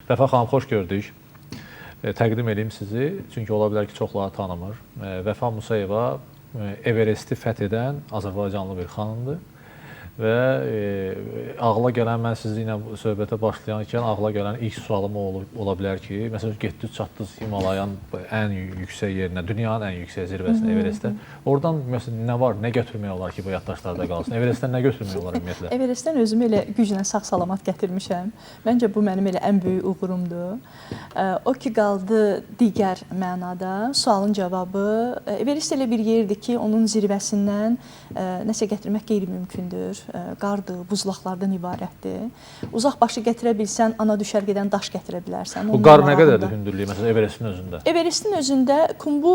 Vəfa xanım, xoş gördük. Təqdim edeyim sizi, çünki ola bilər ki, çoxları tanımır. Vəfa Musayeva Everesti fəth edən Azərbaycanlı bir xanımdır. Və ağla gələn, mən sizinlə söhbətə başlayankən ağla gələn ilk sualım ola bilər ki, məsələn, getdiniz, çatdınız Himalayan ən yüksək yerinə, dünyanın ən yüksək zirvəsinə, Everestə. Oradan məsələn, nə var, nə götürmək olar ki, bu yaddaşlarda qalsın? Everestdən nə götürmək olar ümumiyyətlə? Everestdən özümü elə güclə sağ-salamat gətirmişəm. Məncə bu mənim elə ən böyük uğurumdur. O ki, qaldı digər mənada, sualın cavabı, Everest elə bir yerdir ki, onun zirvəsindən nəsə gətirmək qeyri-mümkündür. Qardır, buzlaqlardan ibarətdir. Uzaq başı gətirə bilsən, ana düşərgədən daş gətirə bilərsən. Bu qar nə qədərdir hündürlüyü, məsələn, Everestin özündə? Everestin özündə Kumbu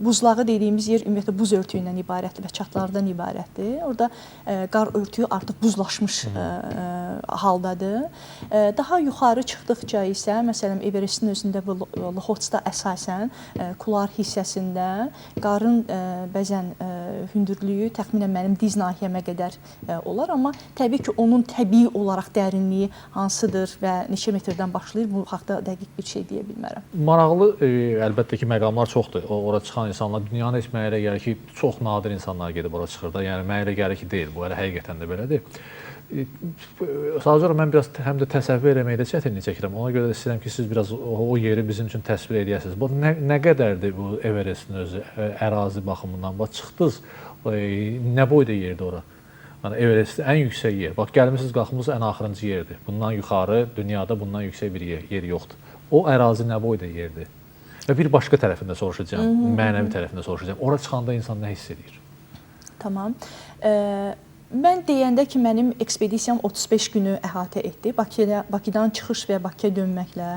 buzlağı dediyimiz yer ümumiyyətlə buz örtüyündən ibarətdir və çatlardan ibarətdir. Orada qar örtüyü artıq buzlaşmış haldadır. Daha yuxarı çıxdıqca isə, məsələn, Everestin özündə bu Lhotsta əsasən Kular hissəsində qarın bəzən hündürlüyü təxminən mənim diz nahiyəmə qədər olar, amma təbii ki, onun təbii olaraq dərinliyi hansıdır və neçə metrdən başlayır, bu haqda dəqiq bir şey deyə bilmərəm. Maraqlı, əlbəttə ki, məqamlar çoxdur. Ora çıxan insanlar, dünyanın heç mənə elə gəlir ki, çox nadir insanlar gedib ora çıxır da, yəni mənə elə gəlir ki, deyil, bu həqiqətən də belədir. Sadəcə olaraq mən biraz həm də təsəvvür eləməkdə çətinlik çəkirəm. Ona görə də istəyirəm ki, siz biraz o yeri bizim üçün təsvir edəsiniz. Bu nə qədərdir bu Everestin özü ərazi baxımından? Bax, çıxdınız, nə boyda yerdir ora? Yəni Everestdə ən yüksək yer. Bax, gəlmisiniz, qalxmısınız, ən axırıncı yerdir. Bundan yuxarı, dünyada bundan yüksək bir yer yoxdur. O ərazi nə boyda yerdir? Və bir başqa tərəfində soruşacağam, mənəvi tərəfində soruşacağam. Ora çıxanda insan nə hiss edir? Tamam. Mən deyəndə ki, mənim ekspedisiyam 35 günü əhatə etdi. Bakıdan çıxış və Bakıya dönməklə.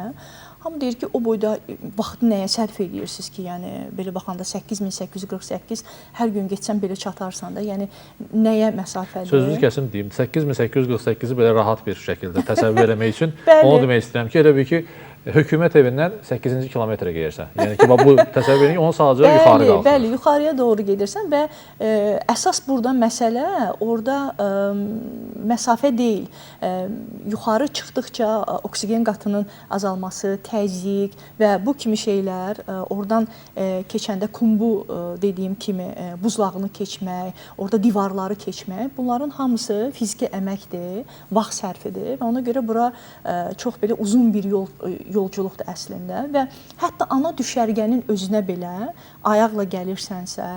Hamı deyir ki, o boyda vaxtı nəyə sərf edirsiniz ki, yəni belə baxanda 8848 hər gün getsən belə çatarsan da, yəni nəyə məsafədir? Sözünüzü kəsim deyim, 8848-i belə rahat bir şəkildə təsəvvür eləmək üçün onu demək istəyirəm ki, elə bir ki, hökumət evindən 8-ci kilometrə gedirsən. Yəni ki, bu təsəvvür edin ki, onun sadəcə yuxarı qalxır. Bəli, yuxarıya doğru gedirsən və əsas burada məsələ orada məsafə deyil. Yuxarı çıxdıqca oksigen qatının azalması, təzyiq və bu kimi şeylər, oradan keçəndə Kumbu dediyim kimi buzlağını keçmək, orada divarları keçmək, bunların hamısı fiziki əməkdir, vaxt sərfidir və ona görə bura çox belə uzun bir yolculuqdur əslində və hətta ana düşərgənin özünə belə ayaqla gəlirsənsə,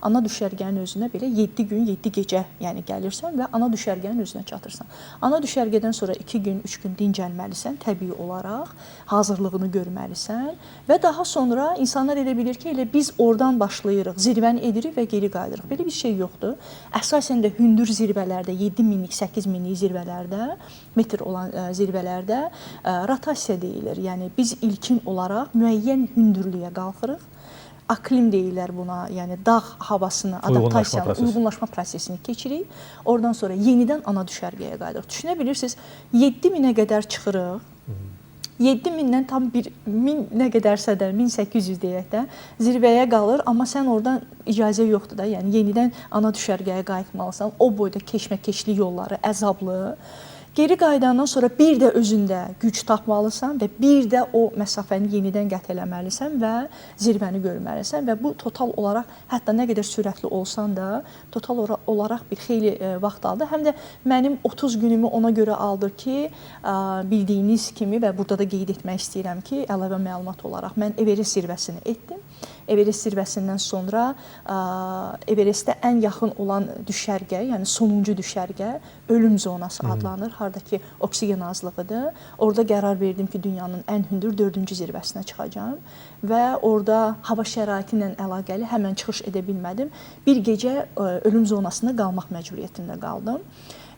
ana düşərgənin özünə belə 7 gün, 7 gecə yəni gəlirsən və ana düşərgənin özünə çatırsan. Ana düşərgədən sonra 2 gün, 3 gün dincəlməlisən, təbii olaraq hazırlığını görməlisən və daha sonra insanlar elə bilir ki, elə biz oradan başlayırıq, zirvəni edirik və geri qayıdırıq. Belə bir şey yoxdur. Əsasən də hündür zirvələrdə, 7 minlik, 8 minlik zirvələrdə, metr olan zirvələrdə rotasiya deyilir. Yəni biz ilkin olaraq müəyyən hündürlüyə qalxırıq. Aklim deyirlər buna, yəni dağ havasını, adaptasiyanı, uyğunlaşma prosesini keçirik. Oradan sonra yenidən ana düşərgəyə qayıdırıq. Düşünə bilirsiniz, 7000-ə qədər çıxırıq. 7000-dən tam 1000 nə qədərsə də, 1800 deyək də, zirvəyə qalır, amma sən oradan icazə yoxdur da, yəni yenidən ana düşərgəyə qayıtmalısan. O boyda keşməkeşli yolları, əzablı. Geri qayıdandan sonra bir də özündə güc tapmalısan və bir də o məsafəni yenidən qət eləməlisən və zirvəni görməlisən və bu total olaraq, hətta nə qədər sürətli olsan da, total olaraq bir xeyli vaxt aldı. Həm də mənim 30 günümü ona görə aldı ki, bildiyiniz kimi və burada da qeyd etmək istəyirəm ki, əlavə məlumat olaraq mən Everest zirvəsini etdim. Everest zirvəsindən sonra Everestə ən yaxın olan düşərgə, yəni sonuncu düşərgə ölüm zonası adlanır. Hardakı oksigen azlığıdır. Orada qərar verdim ki, dünyanın ən hündür 4-cü zirvəsinə çıxacağam və orada hava şəraiti ilə əlaqəli həmən çıxış edə bilmədim. Bir gecə ölüm zonasında qalmaq məcburiyyətində qaldım.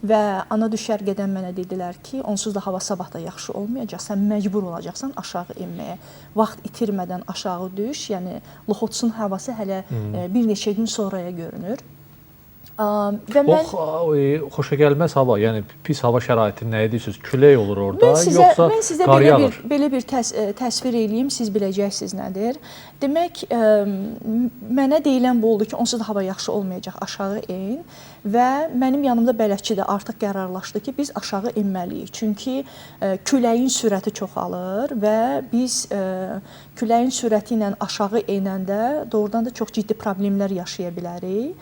Və ana düşərgədən mənə dedilər ki, onsuz da hava sabah da yaxşı olmayacaq, sən məcbur olacaqsan aşağı enməyə. Vaxt itirmədən aşağı düş, yəni Lhotsun havası hələ bir neçə gün sonraya görünür. Və mən xoşagəlməz hava, yəni pis hava şəraiti nə edirsiniz? Külək olur orada, mən sizə qar yağır? belə bir təsvir eləyim, siz biləcəksiniz nədir. Demək, mənə deyilən bu oldu ki, onsuz da hava yaxşı olmayacaq, aşağı en və mənim yanımda bələdçi də artıq qərarlaşdı ki, biz aşağı enməliyik. Çünki küləyin sürəti çoxalır və biz küləyin sürəti ilə aşağı enəndə doğrudan da çox ciddi problemlər yaşaya bilərik.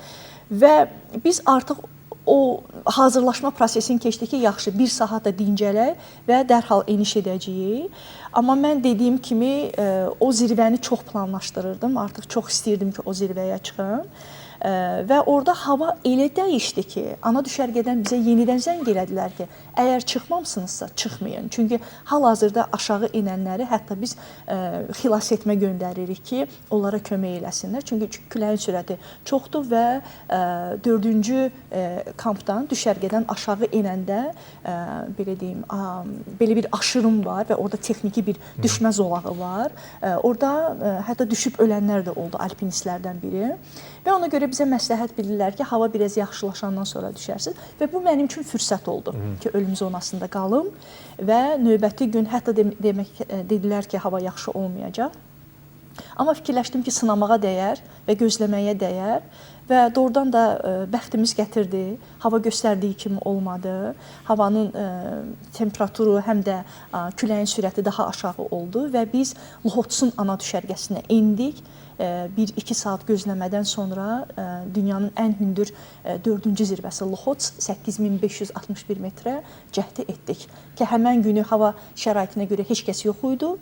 Və biz artıq o hazırlaşma prosesini keçdik ki, yaxşı, bir saat da dincələk və dərhal eniş edəcəyik. Amma mən dediyim kimi o zirvəni çox planlaşdırırdım. Artıq çox istəyirdim ki, o zirvəyə çıxım. Və orada hava elə dəyişdi ki, ana düşərgədən bizə yenidən zəng elədilər ki, əgər çıxmamısınızsa çıxmayın. Çünki hal-hazırda aşağı enənləri hətta biz xilas etmə göndəririk ki, onlara kömək eləsinlər. Çünki küləyin sürəti çoxdur və 4-cü kampdan, düşərgədən aşağı enəndə belə deyim, belə bir aşırım var və orada texniki bir düşmə zolağı var. Orada hətta düşüb ölənlər də oldu, alpinistlərdən biri. Və ona görə bizə məsləhət bildirlər ki, hava biraz yaxşılaşandan sonra düşərsiniz. Və bu mənim üçün fürsət oldu ki, ölüm zonasında qalım və növbəti gün hətta dedilər ki, hava yaxşı olmayacaq. Amma fikirləşdim ki, sınamağa dəyər və gözləməyə dəyər. Və doğrudan da bəxtimiz gətirdi. Hava göstərdiyi kimi olmadı. Havanın temperaturu həm də küləyin sürəti daha aşağı oldu və biz Lhotsun ana düşərgəsinə endik. 1-2 saat gözləmədən sonra dünyanın ən hündür 4-cü zirvəsi Lhots 8561 metrə cəhdi etdik. Ki həmən günü hava şəraitinə görə heç kəs yox idi.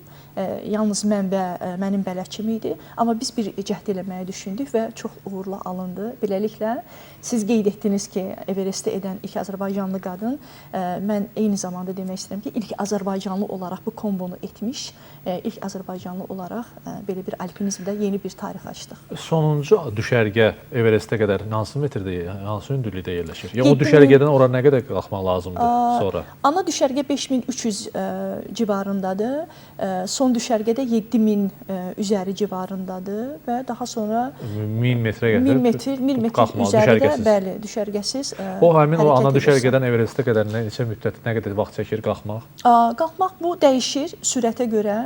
Yalnız mən və mənim bələdçim idi. Amma biz bir cəhd eləməyi düşündük və çox uğurla alındı. Beləliklə, siz qeyd etdiniz ki, Everest'i edən ilk Azərbaycanlı qadın. Mən eyni zamanda demək istəyirəm ki, ilk Azərbaycanlı olaraq bu kombonu etmiş, ilk Azərbaycanlı olaraq belə bir alpinizmdə yeni bir tarix açdıq. Sonuncu düşərgə Everest'ə qədər hansı metrdə, hansı hündürlükdə yerləşir? Ya o düşərgədən ora nə qədər qalxmaq lazımdır sonra? Ana düşərgə 5300 civarındadır. Son düşərgədə 7000 üzəri civarındadır və daha sonra 1000 metrə qədər 1000 metr üzəridə bəli, düşərgəsiz. O həmin o ana düşərgədən Everestə qədər neçə müddət, nə qədər vaxt çəkir qalxmaq? Qalxmaq bu dəyişir sürətə görə.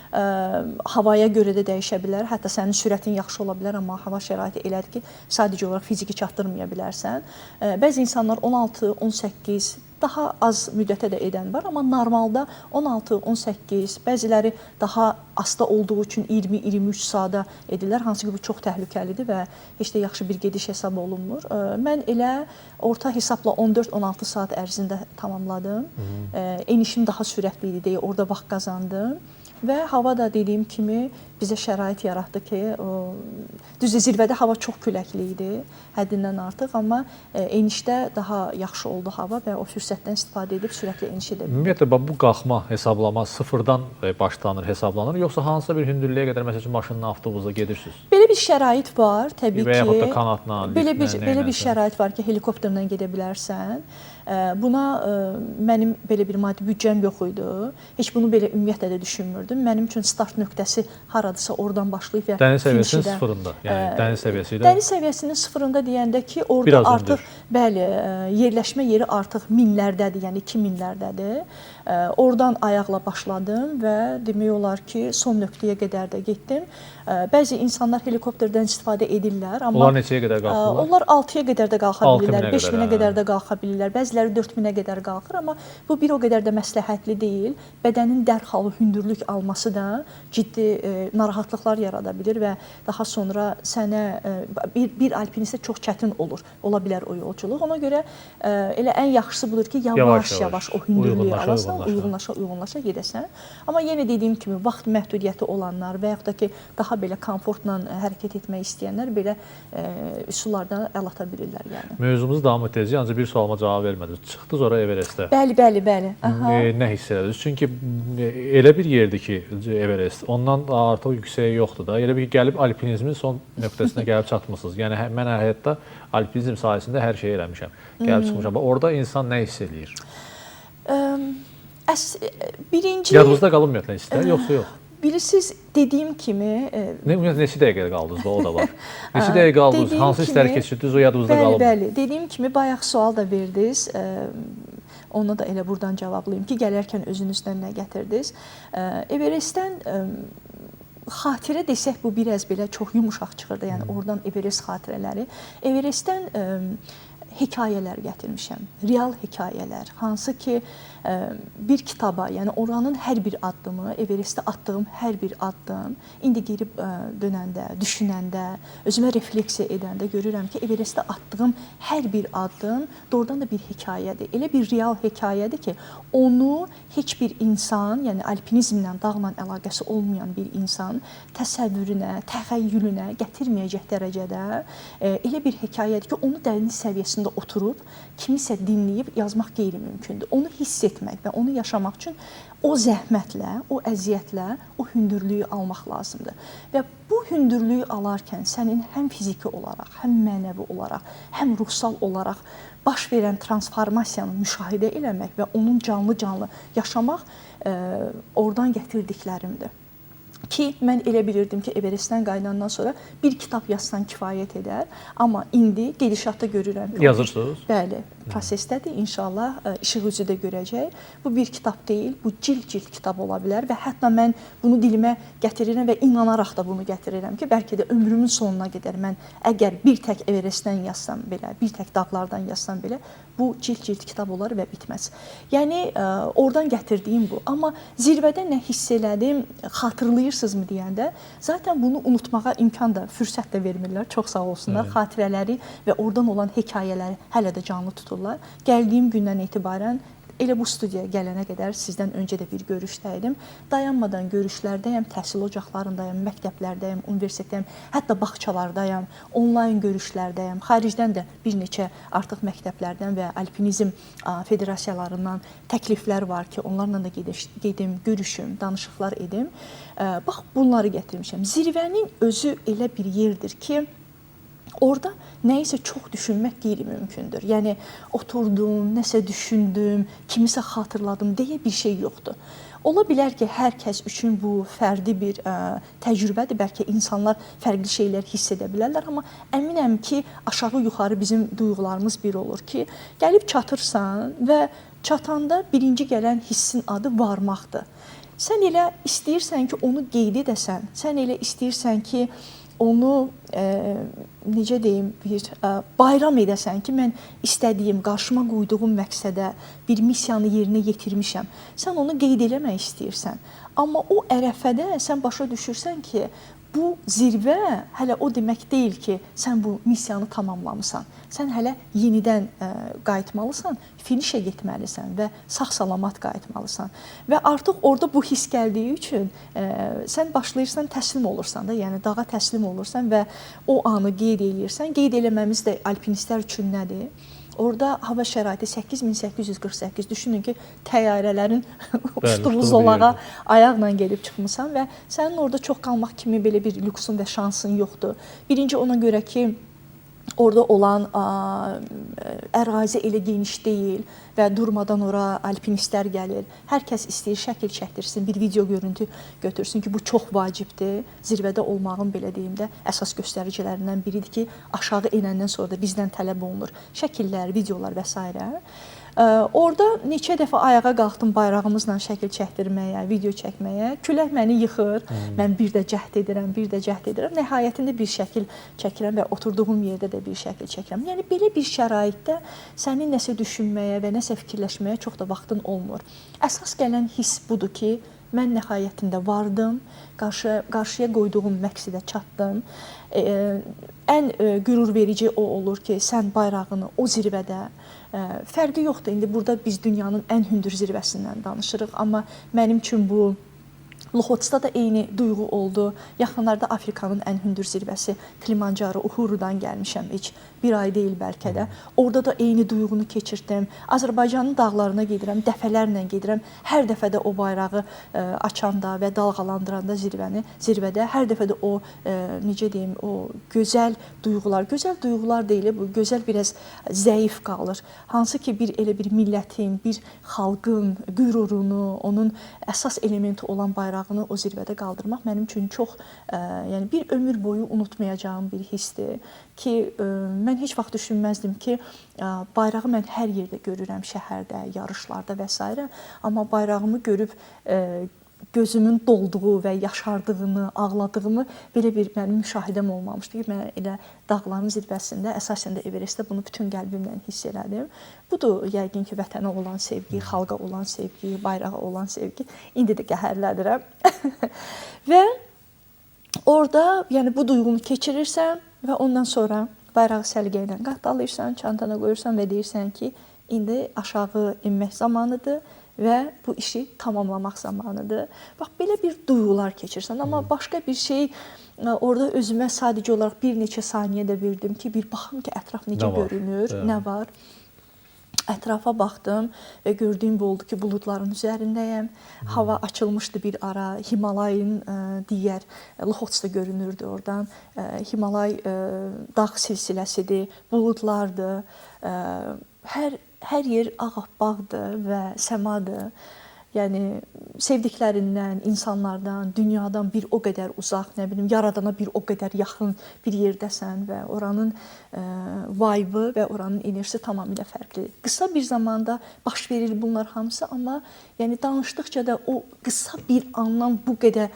Havaya görə də dəyişə bilər. Hətta sənin sürətin yaxşı ola bilər, amma hava şəraiti elədir ki, sadəcə olaraq fiziki çatdırmaya bilərsən. Bəzi insanlar 16, 18, daha az müddətə də edən var, amma normalda 16, 18, bəziləri daha asta olduğu üçün 20-23 saata edirlər, hansı ki bu çox təhlükəlidir və heç də yaxşı bir gediş hesab olunmur. Mən elə orta hesabla 14-16 saat ərzində tamamladım. Enişim daha sürətli idi deyə orada vaxt qazandım. Və hava da dediyim kimi bizə şərait yaratdı ki, düzdür, zirvədə hava çox küləkli idi, həddindən artıq, amma enişdə daha yaxşı oldu hava və o fürsətdən istifadə edib sürətli eniş edə bildik. Ümumiyyətlə, bu qalxma hesablama sıfırdan başlanır, hesablanır, yoxsa hansısa bir hündürlüyə qədər, məsəl üçün, maşınla, avtobusla gedirsiniz? Belə bir şərait var, təbii ki. Və yaxud da kanatla, belə bir şərait var ki, helikopterlə gedə bilərsən. Buna mənim belə bir maddi büdcəm yox idi. Heç bunu belə ümumiyyətlə də düşünmürdüm. Mənim üçün start nöqtəsi haradısa oradan başlayıb və dəniz səviyyəsinin sıfırında, yəni dəniz səviyyəsi ilə. Dəniz səviyyəsinin sıfırında deyəndə ki, orada artıq bəli, yerləşmə yeri artıq minlərdədir, yəni 2000-lərdədir. Oradan ayaqla başladım və demək olar ki, son nöqtəyə qədər də getdim. Bəzi insanlar helikopterdən istifadə edirlər, amma onlar neçəyə qədər qalxırlar? Onlar 6-ya qədər də qalxa bilirlər, 5000-ə qədər də qalxa bilirlər, bəziləri 4000-ə qədər qalxır, amma bu bir o qədər də məsləhətli deyil. Bədənin dərhal hündürlük alması da ciddi narahatlıqlar yarada bilir və daha sonra sənə bir alpinistə çox çətin olur, ola bilər o yolculuq. Ona görə elə ən yaxşısı budur ki, yavaş-yavaş o hündürlüyü alasan, uyğunlaşa gedəsən. Amma yenə dediyim kimi, vaxt məhdudiyyəti olanlar və yaxud da ki, daha belə komfortla hərəkət etmək istəyənlər belə üsullardan əl ata bilirlər. Yəni. Mövzumuzu davam etdirəcəyik, ancaq bir sualıma cavab vermədiniz. Çıxdınız ora Everestə. Bəli. Nə hiss elədiniz? Çünki elə bir yerdir ki, Everest, ondan artıq yüksəyi yoxdur da. Elə bir gəlib alpinizmin son nöqtəsinə gəlib çatmısınız. Yəni mən həyatda alpinizm sahəsində hər şey eləmişəm. Gəlib çıxmışam. Orada insan nə hiss eləyir? Birinci... Yadınızda qalın ümumiyyətlə hisslər, yoxsa yox? bilirsiniz, dediyim kimi Ümumiyyətlə neçə dəqiqə qaldınız o da var. Neçə dəqiqə qaldınız, hansı hissləri keçirdiniz, o yadınızda qalıb? Bəli, dediyim kimi bayaq sual da verdiniz. Onu da elə buradan cavablayım ki, gələrkən özünüzdən nə gətirdiniz? Everestdən xatirə desək bu biraz belə çox yumuşaq çıxırdı. Yəni oradan Everest xatirələri. Everestdən hekayələr gətirmişəm. Real hekayələr. Hansı ki bir kitaba, yəni oranın hər bir addımı, Everestdə atdığım hər bir addım, indi geri dönəndə, düşünəndə, özümə refleksiya edəndə görürəm ki, Everestdə atdığım hər bir addım doğrudan da bir hekayədir. Elə bir real hekayədir ki, onu heç bir insan, yəni alpinizmlə, dağla əlaqəsi olmayan bir insan təsəvvürünə, təxəyyülünə gətirməyəcək dərəcədə elə bir hekayədir ki, onu dərinlik səviyyəsində oturub, kimisə dinləyib yazmaq qeyri-mümkündür. Onu hiss etmək və onu yaşamaq üçün o zəhmətlə, o əziyyətlə, o hündürlüyü almaq lazımdır. Və bu hündürlüyü alarkən sənin həm fiziki olaraq, həm mənəvi olaraq, həm ruhsal olaraq baş verən transformasiyanı müşahidə eləmək və onun canlı-canlı yaşamaq oradan gətirdiklərimdir. Ki, mən elə bilirdim ki, Everestdən qayıdandan sonra bir kitab yazsan kifayət edər. Amma indi gedişatda görürəm ki... Yazırsınız? Bəli, prosesdədir. İnşallah işıq üzü də görəcək. Bu bir kitab deyil, bu cild-cild kitab ola bilər və hətta mən bunu dilimə gətirirəm və inanaraq da bunu gətirirəm ki, bəlkə də ömrümün sonuna qədər mən əgər bir tək Everestdən yazsam belə, bir tək dağlardan yazsam belə, bu cild-cild kitab olar və bitməz. Yəni, oradan gətirdiyim bu. Amma zirvədə nə hiss elədim, xatırlayırsınızmı deyəndə, zaten bunu unutmağa imkan da, fürsət də vermirlər, çox sağ olsunlar. Xatirələri və oradan olan hekayələri hələ də canlı tuturlar. Gəldiyim gündən etibarən, elə bu studiyaya gələnə qədər sizdən öncə də bir görüşdəydim. Dayanmadan görüşlərdəyəm, təhsil ocaqlarındayım, məktəblərdəyim, universitetdəyim, hətta bağçalardayım, onlayn görüşlərdəyim. Xaricdən də bir neçə artıq məktəblərdən və alpinizm federasiyalarından təkliflər var ki, onlarla da gedim, görüşüm, danışıqlar edim. Bax, bunları gətirmişəm. Zirvənin özü elə bir yerdir ki, orada nəyisə çox düşünmək qeyri-mümkündür. Yəni, oturdum, nəsə düşündüm, kimisə xatırladım deyə bir şey yoxdur. Ola bilər ki, hər kəs üçün bu fərdi bir təcrübədir. Bəlkə insanlar fərqli şeylər hiss edə bilərlər, amma əminəm ki, aşağı-yuxarı bizim duyğularımız bir olur ki, gəlib çatırsan və çatanda birinci gələn hissin adı varmaqdır. Sən elə istəyirsən ki, onu qeyd edəsən, sən elə istəyirsən ki, onu, necə deyim, bir bayram edəsən ki, mən istədiyim, qarşıma qoyduğum məqsədə bir missiyanı yerinə yetirmişəm. Sən onu qeyd eləmək istəyirsən. Amma o ərəfədə sən başa düşürsən ki, bu zirvə hələ o demək deyil ki, sən bu missiyanı tamamlamısan. Sən hələ yenidən qayıtmalısan, finişə getməlisən və sağ-salamat qayıtmalısan. Və artıq orada bu hiss gəldiyi üçün sən başlayırsan, təslim olursan da, yəni dağa təslim olursan və o anı qeyd eləyirsən. Qeyd eləməmiz də alpinistlər üçün nədir? Orada hava şəraiti 8848, düşünün ki, təyyarələrin uçduğu zolağa ayaqla gedib çıxmısan və sənin orada çox qalmaq kimi belə bir lüksun və şansın yoxdur. Birinci ona görə ki, orada olan ərazi elə geniş deyil və durmadan ora alpinistlər gəlir. Hər kəs istəyir şəkil çəkdirsin, bir video görüntü götürsün ki, bu çox vacibdir. Zirvədə olmağın belə deyim də əsas göstəricilərindən biridir ki, aşağı enəndən sonra da bizdən tələb olunur şəkillər, videolar və s. Orada neçə dəfə ayağa qalxdım bayrağımızla şəkil çəkdirməyə, video çəkməyə. Külək məni yıxır, mən bir də cəhd edirəm, bir də cəhd edirəm. Nəhayətində bir şəkil çəkirəm və oturduğum yerdə də bir şəkil çəkirəm. Yəni, belə bir şəraitdə sənin nəsə düşünməyə və nəsə fikirləşməyə çox da vaxtın olmur. Əsas gələn hiss budur ki, mən nəhayətində vardım, qarşıya qoyduğum məqsədə çatdım. Ən qürur verici o olur ki, sən bayrağını o zirvədə, fərqi yoxdur, indi burada biz dünyanın ən hündür zirvəsindən danışırıq, amma mənim üçün bu Loxotsuda da eyni duyğu oldu. Yaxınlarda Afrikanın ən hündür zirvəsi Kilimanjaro, Uhurudan gəlmişəm, heç bir ay deyil bəlkə də. Orada da eyni duyğunu keçirdim. Azərbaycanın dağlarına gedirəm, dəfələrlə gedirəm. Hər dəfə də o bayrağı açanda və dalğalandıranda zirvədə hər dəfə də o, necə deyim, o gözəl duyğular deyil, bu gözəl biraz zəif qalır. Hansı ki, elə bir millətin, bir xalqın qürurunu, onun əsas elementi olan bayrağı bayrağını o zirvədə qaldırmaq mənim üçün çox, yəni bir ömür boyu unutmayacağım bir hissdir ki, mən heç vaxt düşünməzdim ki, bayrağı mən hər yerdə görürəm, şəhərdə, yarışlarda və s. Amma bayrağımı görüb gözümün dolduğu və yaşardığını, ağladığımı belə bir mənim müşahidəm olmamışdı ki, mən elə dağların zirvəsində, əsasən də Everestdə bunu bütün qəlbimlə hiss elədim. Budur yəqin ki, vətənə olan sevgi, xalqa olan sevgi, bayrağa olan sevgi. İndi də qəhərlədirəm. Və orada yəni bu duyğunu keçirirsən və ondan sonra bayrağı səliqə ilə qatdalayırsan, çantana qoyursan və deyirsən ki, indi aşağı enmək zamanıdır və bu işi tamamlamaq zamanıdır. Bax, belə bir duyğular keçirsən, amma başqa bir şey, orada özümə sadəcə olaraq bir neçə saniyə də verdim ki, bir baxım ki, ətraf necə görünür, nə var. Ətrafa baxdım və gördüyüm bu oldu ki, buludların üzərindəyəm. Hava açılmışdı bir ara. Himalayın digər Lhotse görünürdü oradan. Himalay dağ silsiləsidir, buludlardır. Hər yer ağappaqdır və səmadır. Yəni sevdiklərindən, insanlardan, dünyadan bir o qədər uzaq, nə bilim, yaradana bir o qədər yaxın bir yerdəsən və oranın vibe və oranın enerjisi tamamilə fərqlidir. Qısa bir zamanda baş verir bunlar hamısı, amma yəni danışdıqca da o qısa bir andan bu qədər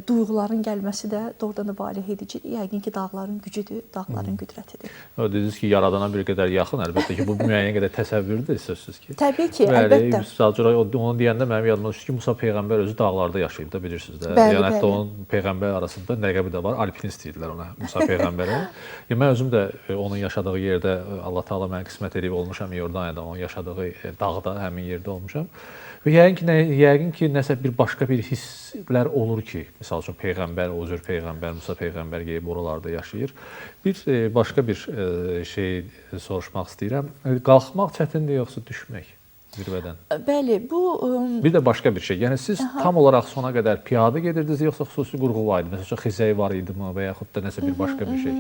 duyğuların gəlməsi də doğrudan da valeh edicidir. Yəqin ki, dağların gücüdür, dağların qüdrətidir. Dediniz ki, yaradana bir qədər yaxın, əlbəttə ki, bu müəyyən qədər təsəvvürdür, sözsüz ki. Təbii ki, əlbəttə. Onu deyəndə mənim yadıma düşdü ki, Musa Peyğəmbər özü dağlarda yaşayıb da, bilirsiniz də. Bəli, yəni hətta onun Peyğəmbər arasında ləqəbi də var, alpinist deyirlər ona, Musa Peyğəmbərə. Mən özüm də onun yaşadığı yerdə, Allah Taala mənə qismət edib olmuşam Yordaniyada, onun yaşadığı dağda, həmin yerdə olmuşam. Və yəqin ki, nəsə bir başqa bir hisslər olur ki, misal üçün Peyğəmbər, o cür Peyğəmbər, Musa Peyğəmbər gəlib oralarda yaşayır. Bir başqa bir şey soruşmaq istəyirəm. Qalxmaq çətindir yoxsa düşmək zirvədən? Bəli, bu... Bir də başqa bir şey. Yəni siz tam olaraq sona qədər piyada gedirdiniz, yoxsa xüsusi qurğu var idi? Məsələn, xizək var idimi və yaxud da nəsə bir başqa bir şey?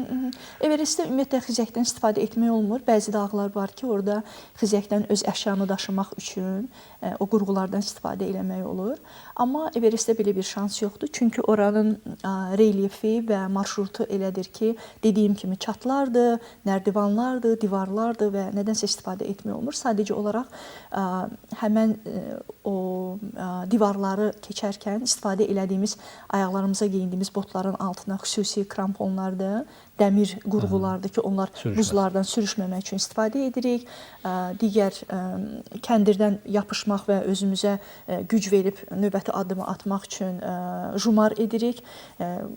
Everestdə ümumiyyətlə xizəkdən istifadə etmək olmur. Bəzi dağlar var ki, orada xizəkdən öz əşyanı daşımaq üçün o qurğulardan istifadə eləmək olur. Amma Everestdə belə bir şans yoxdur. Çünki oranın relyefi və marşrutu elədir ki, dediyim kimi çatlardır, nərdivanlardır, divarlardır və nədənsə istifadə etmək olmur. Sadəcə olaraq həmən o divarları keçərkən istifadə elədiyimiz, ayaqlarımıza geyindiyimiz botların altına xüsusi kramponlardır, dəmir qurğulardır ki, onlar buzlardan sürüşməmək üçün istifadə edirik. Digər kəndirdən yapışmaq və özümüzə güc verib növbəti addımı atmaq üçün jumar edirik.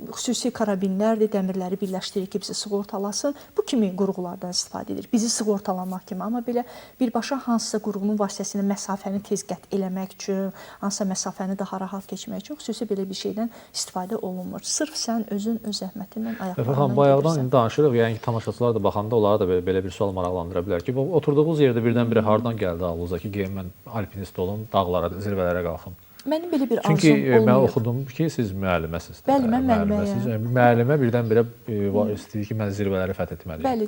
Xüsusi karabinlərdir, dəmirləri birləşdiririk ki, bizi sığortalasın. Bu kimi qurğulardan istifadə edirik. Bizi sığortalamaq kimi, amma belə birbaşa hansısa qurğunun vasitəsilə məsafəni tez qət eləmək üçün, hansısa məsafəni daha rahat keçmək üçün xüsusi belə bir şeydən istifadə olunmur. Sırf sən özün öz zəhmətinlə ayaqlarından bayaqdan indi danışırıq. Yəni ki, tamaşaçılar da baxanda onlara da belə bir sual maraqlandıra bilər ki, oturduğunuz yerdə birdən-birə hardan gəldi ağlınıza ki, mən alpinist olum, dağlara, zirvələrə qalxım? Mənim belə bir arzum olmayıb. Çünki mən oxudum ki, siz müəlliməsiniz. Bəli, mən müəlliməyəm. Müəllimə birdən-birə istəyir ki, mən zirvələri fəth etməliyim. Bəli,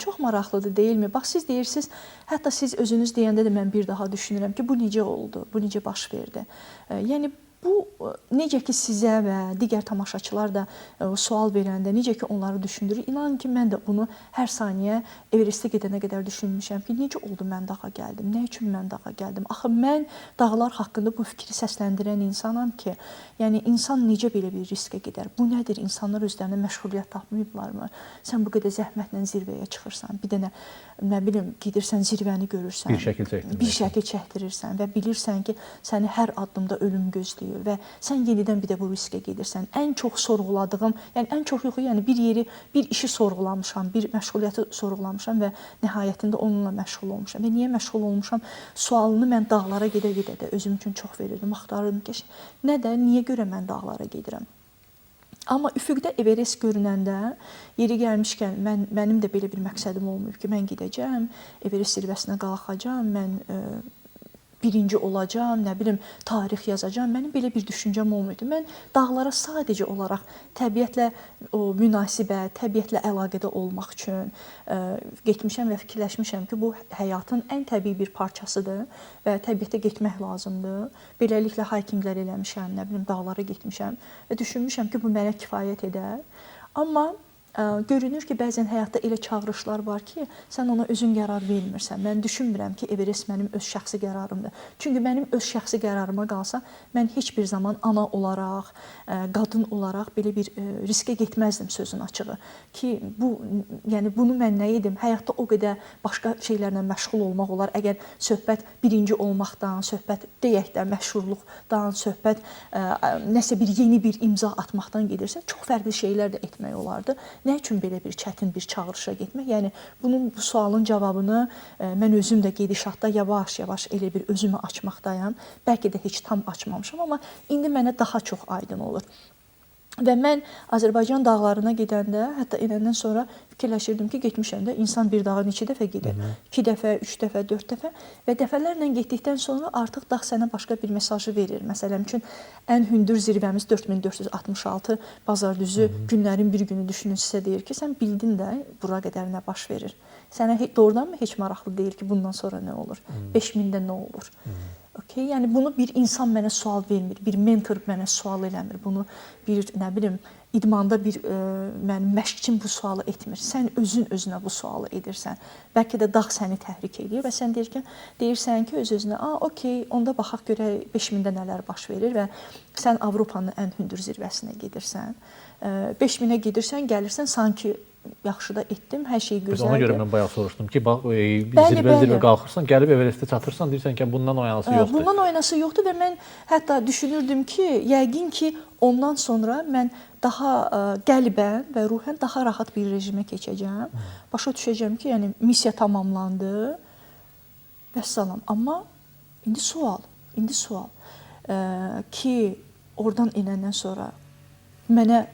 çox maraqlıdır, deyilmi? Bax, siz deyirsiniz, hətta siz özünüz deyəndə də mən bir daha düşünürəm ki, bu necə oldu, bu necə baş verdi? Yəni, bu necə ki sizə və digər tamaşaçılar da sual verəndə, necə ki onları düşündürür, inanın ki, mən də bunu hər saniyə Everestə gedənə qədər düşünmüşəm ki, necə oldu mən dağa gəldim, nə üçün mən dağa gəldim? Axı, mən dağlar haqqında bu fikri səsləndirən insanam ki, yəni insan necə belə bir riskə gedər? Bu nədir? İnsanlar özlərinə məşğuliyyət tapmayıblarmı? Sən bu qədər zəhmətlə zirvəyə çıxırsan, bir dənə, nə bilim, gedirsən, zirvəni görürsən, bir şəkil çəkdirirsən və bilirsən ki, səni hər addımda ölüm gözləyir və sən yenidən bir də bu riskə gedirsən. Ən çox sorğuladığım, yəni ən çox yox, yəni bir yeri, bir işi sorğulamışam, bir məşğuliyyəti sorğulamışam və nəhayətində onunla məşğul olmuşam. Və niyə məşğul olmuşam? Sualını mən dağlara gedə-gedə də özüm üçün çox verirdim. Axtarırdım ki, nədən, niyə görə mən dağlara gedirəm? Amma üfüqdə Everest görünəndə, yeri gəlmişkən, mənim də belə bir məqsədim olmayıb ki, mən gedəcəm, Everest zirvəsinə qalxacam, mən birinci olacağam, nə bilim, tarix yazacağam. Mənim belə bir düşüncəm olmuydu. Mən dağlara sadəcə olaraq təbiətlə o münasibət, təbiətlə əlaqədə olmaq üçün getmişəm və fikirləşmişəm ki, bu həyatın ən təbii bir parçasıdır və təbiətə getmək lazımdır. Beləliklə hikinqlər eləmişəm, nə bilim, dağlara getmişəm və düşünmüşəm ki, bu mənə kifayət edər. Amma görünür ki, bəzən həyatda elə çağırışlar var ki, sən ona özün qərar vermirsən. Mən düşünmürəm ki, Everest mənim öz şəxsi qərarımdır. Çünki mənim öz şəxsi qərarıma qalsa, mən heç bir zaman ana olaraq, qadın olaraq belə bir riskə getməzdim sözün açığı. Ki, yəni bunu mən nə edim? Həyatda o qədər başqa şeylərlə məşğul olmaq olar. Əgər söhbət birinci olmaqdan, söhbət deyək də məşhurluqdan, söhbət nəsə bir yeni bir imza atmaqdan gedirsə, çox fərqli şeylər də etmək olardı. Nə üçün belə bir çətin bir çağırışa getmək? Yəni bu sualın cavabını mən özüm də gedişatda yavaş-yavaş elə bir özümü açmaqdayam. Bəlkə də heç tam açmamışam, amma indi mənə daha çox aydın olur. Və mən Azərbaycan dağlarına gedəndə, hətta enəndən sonra fikirləşirdim ki, getmişəm də insan bir dağa neçə dəfə gedir? 2 dəfə, 3 dəfə, 4 dəfə və dəfələrlə getdikdən sonra artıq dağ sənə başqa bir mesajı verir. Məsələn üçün ən hündür zirvəmiz 4466 Bazardüzü günlərin bir günü düşünün sizə deyir ki, sən bildin də bura qədər nə baş verir. Sənə doğrudanmı heç maraqlı deyil ki, bundan sonra nə olur? 5000-də nə olur? Okay? Yəni bunu bir insan mənə sual vermir, bir mentor mənə sual eləmir. Bunu bir nə bilim idmanda bir mənim məşqçim bu sualı etmir. Sən özün özünə bu sualı edirsən. Bəlkə də dağ səni təhrik edir və sən deyirsən ki, öz-özünə, okey, onda baxaq görək 5000-də nələr baş verir və sən Avropanın ən hündür zirvəsinə gedirsən. 5000-ə gedirsən, gəlirsən sanki yaxşı da etdim, hər şey gözəldir. Ona görə mən bayaq soruşdum ki, bax zirvə qalxırsan, gəlib Everestə çatırsan, deyirsən ki, bundan oynası yoxdur. Bundan oynası yoxdur və mən hətta düşünürdüm ki, yəqin ki, ondan sonra mən daha qəlbən və ruhən daha rahat bir rejimə keçəcəm. Başa düşəcəm ki, yəni missiya tamamlandı. Vəssalam. Amma indi sual ki, oradan enəndən sonra mənə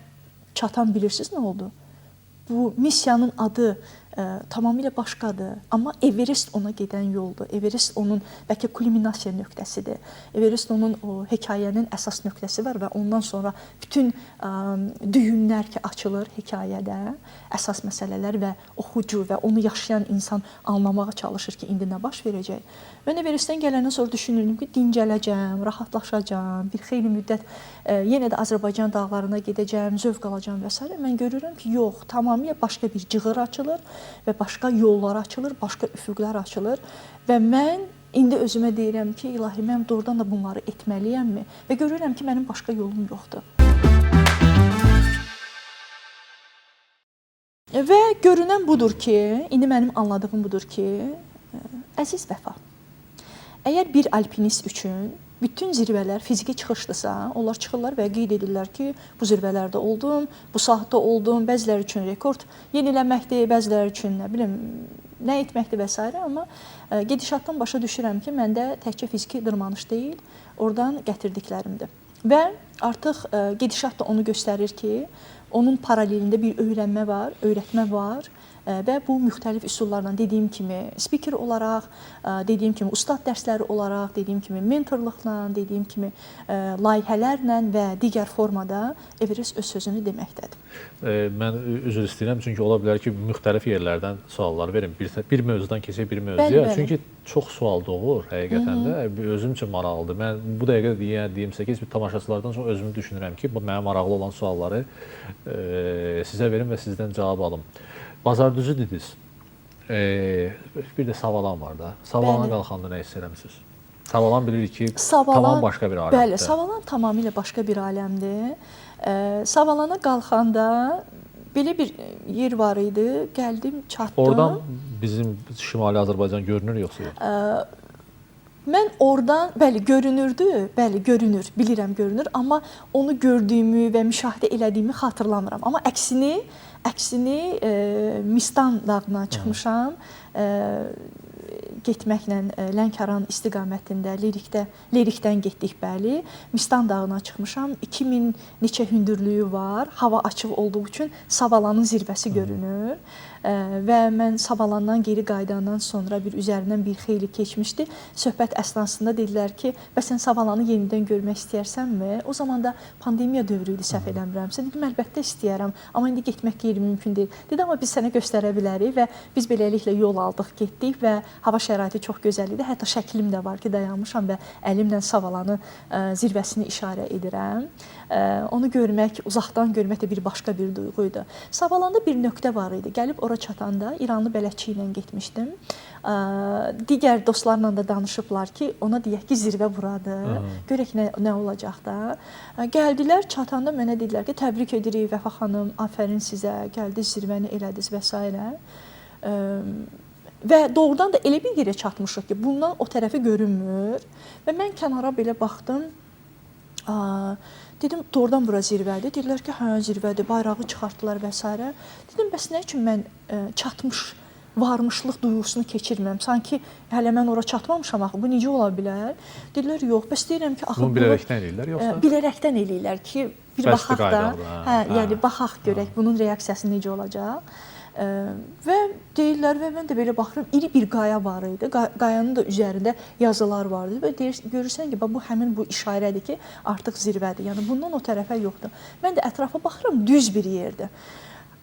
çatan bilirsiniz nə oldu? Bu missiyanın adı tamamilə başqadır. Amma Everest ona gedən yoldur. Everest onun bəlkə kulminasiya nöqtəsidir. Everest onun o hekayənin əsas nöqtəsi var və ondan sonra bütün düyünlər ki açılır hekayədə, əsas məsələlər və oxucu və onu yaşayan insan anlamağa çalışır ki, indi nə baş verəcək. Mən Everestdən gələndən sonra düşünürdüm ki, dincələcəm, rahatlaşacağam, bir xeyli müddət yenə də Azərbaycan dağlarına gedəcəm, zövq alacağam və s. Mən görürəm ki, yox, tamamilə başqa bir cığır açılır və başqa yollar açılır, başqa üfüqlər açılır və mən indi özümə deyirəm ki, ilahi, mən doğrudan da bunları etməliyəmmi? Və görürəm ki, mənim başqa yolum yoxdur. Və görünən budur ki, indi mənim anladığım budur ki, əziz Vəfa, əgər bir alpinist üçün bütün zirvələr fiziki çıxışdırsa, onlar çıxırlar və qeyd edirlər ki, bu zirvələrdə oldum, bu saatda oldum, bəziləri üçün rekord yeniləməkdir, bəziləri üçün nə bilim, nə etməkdir və s. Amma gedişatdan başa düşürəm ki, məndə təkcə fiziki dırmanış deyil, oradan gətirdiklərimdir. Və artıq gedişat da onu göstərir ki, onun paralelində bir öyrənmə var, öyrətmə var və bu müxtəlif üsullarla dediyim kimi spiker olaraq, dediyim kimi ustad dərsləri olaraq, dediyim kimi mentorluqla, dediyim kimi layihələrlə və digər formada Everest öz sözünü deməkdədir. Mən üzr istəyirəm, çünki ola bilər ki, müxtəlif yerlərdən suallar verim. Bir mövzudan keçək bir mövzuya. Çünki çox sual doğur həqiqətən də. Özüm üçün maraqlıdır. Mən bu dəqiqə deyimsə ki, tamaşaçılardan çox özümü düşünürəm ki, mənə maraqlı olan sualları sizə verim və sizdən cavab alım. Bazardüzü dediniz. Bir də Savalan var da. Savalana qalxanda nə hiss eləmisiniz? Savalan bilirik ki, tamam başqa bir aləmdir. Bəli, Savalan tamamilə başqa bir aləmdir. Savalana qalxanda belə bir yer var idi, gəldim, çatdım. Oradan bizim Şimali Azərbaycan görünür yoxsa yox? Mən oradan, bəli, görünürdü, bəli, görünür, bilirəm görünür, amma onu gördüyümü və müşahidə elədiyimi xatırlamıram. Amma əksini Mistan dağına çıxmışam. getməklə Lənkəran istiqamətində Lerikdən getdik bəli. Mistan dağına çıxmışam. 2000 neçə hündürlüyü var. Hava açıq olduğu üçün Savalanın zirvəsi görünür. Və mən Savalandan geri qayıdandan sonra bir üzərindən bir xeyli keçmişdi. Söhbət əsnasında dedilər ki, bəs sən Savalanı yenidən görmək istəyirsənmi? O zaman da pandemiya dövrü idi, səhv eləmirəmsə. Dedim, əlbəttə istəyərəm, amma indi getmək qeyri-mümkün deyil. Dedi, amma biz sənə göstərə bilərik və biz beləliklə yol aldıq, getdik və hava şəraiti çox gözəl idi. Hətta şəklim də var ki, dayanmışam və əlimlə Savalanı zirvəsini işarə edirəm. Onu görmək, uzaqdan görmək də bir başqa bir duyğu idi. Savalanda bir nöqtə var idi. Gəlib ora çatanda İranlı bələdçi ilə getmişdim. Digər dostlarla da danışıblar ki, ona deyək ki, zirvə buradır. Görək nə olacaq da. Gəldilər, çatanda mənə dedilər ki, təbrik edirik Vəfa xanım, afərin sizə, gəldiniz zirvəni elədiniz və s. Və doğrudan da elə bir yerə çatmışıq ki, bundan o tərəfi görünmür. Və mən kənara belə baxdım. Dedim, doğrudan bura zirvədir. Dedilər ki, hə, zirvədir, bayrağı çıxartdılar və s. Dedim, bəs nə üçün mən çatmış, varmışlıq duyğusunu keçirmirəm? Sanki hələ mən ora çatmamışam axı, bu necə ola bilər? Dedilər, yox, bəs deyirəm ki, axı bunu bilərəkdən eləyirlər yoxsa? Bilərəkdən eləyirlər ki, bir baxaq da, yəni baxaq görək bunun reaksiyası necə olacaq. Və deyirlər və mən də belə baxıram, iri bir qaya var idi. Qayanın da üzərində yazılar vardı və görürsən ki, bu həmin bu işarədir ki, artıq zirvədir. Yəni bundan o tərəfə yoxdur. Mən də ətrafa baxıram, düz bir yerdir.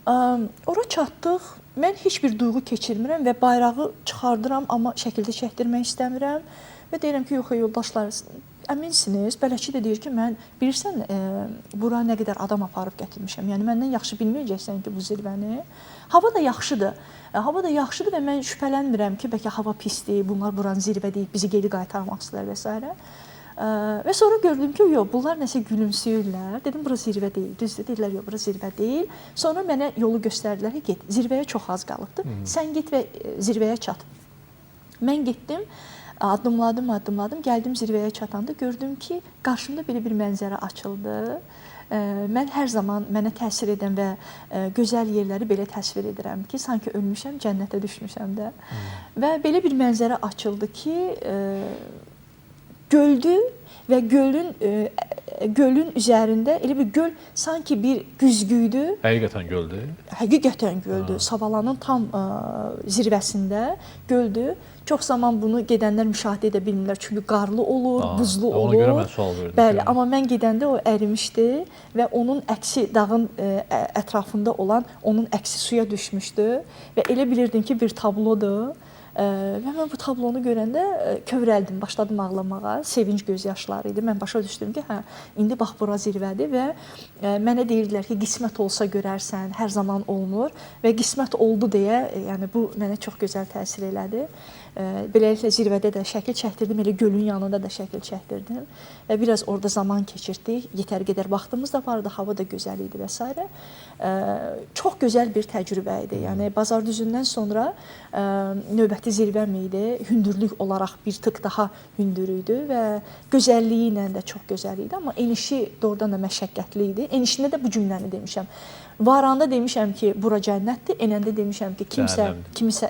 Ora çatdıq. Mən heç bir duyğu keçirmirəm və bayrağı çıxardıram, amma şəkildə çəkdirmək istəmirəm. Və deyirəm ki, yox, yoldaşlar, əminsiniz, bələdçi də deyir ki, mən bilirsən, bura nə qədər adam aparıb gətirmişəm. Yəni məndən yaxşı bilməyəcəksən ki, bu zirvəni. Hava da yaxşıdır. Hava da yaxşıdır və mən şübhələnmirəm ki, bəlkə hava pisdir, bunlar buranın zirvə deyib bizi geri qaytarmaq istəyirlər və s. Və sonra gördüm ki, yox, bunlar nəsə gülümsüyürlər. Dedim, bura zirvə deyil. Düzdür, deyirlər, yox, bura zirvə deyil. Sonra mənə yolu göstərdilər ki, get, zirvəyə çox az qalıbdır. Sən get və zirvəyə çat. Mən getdim, addımladım, gəldim zirvəyə çatanda gördüm ki, qarşımda belə bir mənzərə açıldı. Mən hər zaman mənə təsir edən və gözəl yerləri belə təsvir edirəm ki, sanki ölmüşəm, cənnətə düşmüşəm də. Və belə bir mənzərə açıldı ki, göldür və gölün üzərində elə bir göl sanki bir güzgüydü. Həqiqətən göldür? Həqiqətən göldür. Savalanın tam zirvəsində göldür. Çox zaman bunu gedənlər müşahidə edə bilmirlər. Çünki qarlı olur, buzlu olur. Ona görə mən sual verdim. Bəli, amma mən gedəndə o ərimişdi və onun əksi dağın ətrafında olan onun əksi suya düşmüşdü və elə bilirdim ki, bir tablodur. Və mən bu tablonu görəndə kövrəldim, başladım ağlamağa, sevinç gözyaşları idi. Mən başa düşdüm ki, hə, indi bax bura zirvədir və mənə deyirdilər ki, qismət olsa görərsən, hər zaman olmur və qismət oldu deyə, yəni bu mənə çox gözəl təsir elədi. Beləliklə zirvədə də şəkil çəkdirdim, elə gölün yanında da şəkil çəkdirdim və biraz orada zaman keçirdik. Yetər qədər vaxtımız da vardı, hava da gözəl idi və s. Çox gözəl bir təcrübə idi. Yəni Bazar düzündən sonra növbəti zirvəm idi. Hündürlük olaraq bir tık daha hündür idi və gözəlliyi ilə də çox gözəl idi, amma enişi doğrudan da məşəqqətli idi. Enişində də bu cümləni demişəm. Varanda demişəm ki, bura cənnətdir, enəndə demişəm ki,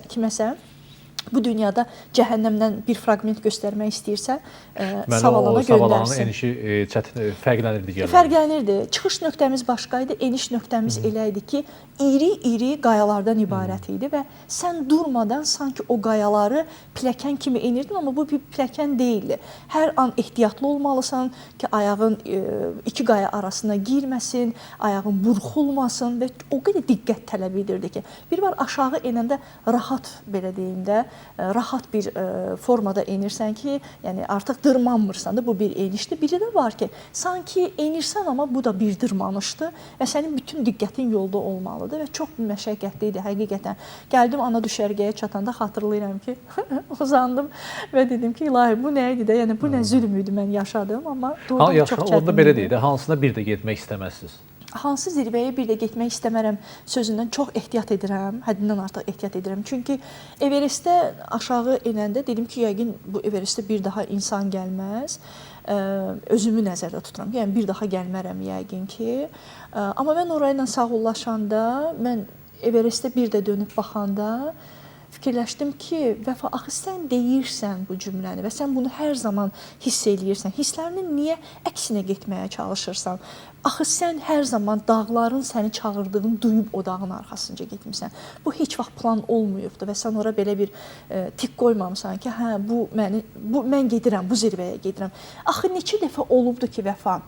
kiməsə bu dünyada cəhənnəmdən bir fraqment göstərmək istəyirsə, Savalana göndərsin. Savalanın enişi fərqlənirdi gəlirdi. Fərqlənirdi. Çıxış nöqtəmiz başqa idi, eniş nöqtəmiz elə idi ki, iri-iri qayalardan ibarət idi və sən durmadan sanki o qayaları pilləkən kimi enirdin, amma bu bir pilləkən deyildi. Hər an ehtiyatlı olmalısan ki, ayağın iki qaya arasına girməsin, ayağın burxulmasın və o qədər diqqət tələb edirdi ki, bir var aşağı enəndə rahat, belə deyim də, rahat bir formada enirsən ki, yəni artıq dırmanmırsan da, bu bir enişdir. Biri də var ki, sanki enirsən, amma bu da bir dırmanışdır və sənin bütün diqqətin yolda olmalıdır və çox məşəqqətli idi həqiqətən. Gəldim ana düşərgəyə çatanda xatırlayıram ki, uzandım və dedim ki, ilahi bu nə idi də, yəni bu nə zülm idi mən yaşadım, amma doğrudan çox çətin idi. Onda belə deyil də, hansına bir də getmək istəməzsiniz? Hansı zirvəyə bir də getmək istəmərəm sözündən çox ehtiyat edirəm, həddindən artıq ehtiyat edirəm. Çünki Everestdə aşağı enəndə dedim ki, yəqin bu Everestdə bir daha insan gəlməz. Özümü nəzərdə tuturam. Yəni bir daha gəlmərəm yəqin ki. Amma mən orayla sağollaşanda, mən Everestdə bir də dönüb baxanda fikirləşdim ki, Vəfa, axı sən deyirsən bu cümləni və sən bunu hər zaman hiss eləyirsən. Hisslərinin niyə əksinə getməyə çalışırsan? Axı sən hər zaman dağların səni çağırdığını duyub o dağın arxasınca getmisən. Bu heç vaxt plan olmayıbdı və sən ora belə bir tik qoymamısan ki, hə mən gedirəm, bu zirvəyə gedirəm. Axı neçə dəfə olubdu ki, Vəfa,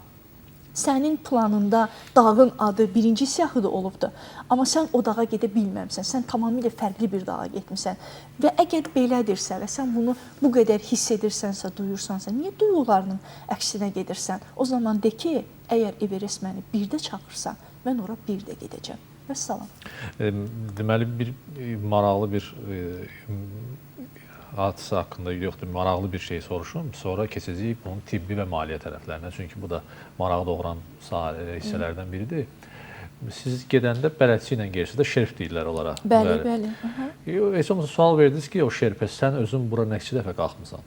sənin planında dağın adı birinci siyahıda olubdu, amma sən o dağa gedə bilməmisən, sən tamamilə fərqli bir dağa getmisən və əgər belədirsə və sən bunu bu qədər hiss edirsənsə, duyursansa, niyə duyularının əksinə gedirsən? O zaman de ki, əgər Everest məni birdə çağırsa, mən ora birdə gedəcəm. Vəssalam. Deməli, bir maraqlı bir hadisə haqqında yoxdur, maraqlı bir şey soruşum. Sonra keçəcəyik bunun tibbi və maliyyə tərəflərinə. Çünki bu da maraq doğuran hissələrdən biridir. Siz gedəndə bələdçi ilə gedirsiniz də şerif deyirlər onlara. Bəli. Heç olmasa sual verdiniz ki, o şerifə sən özün bura neçə dəfə qalxmısan?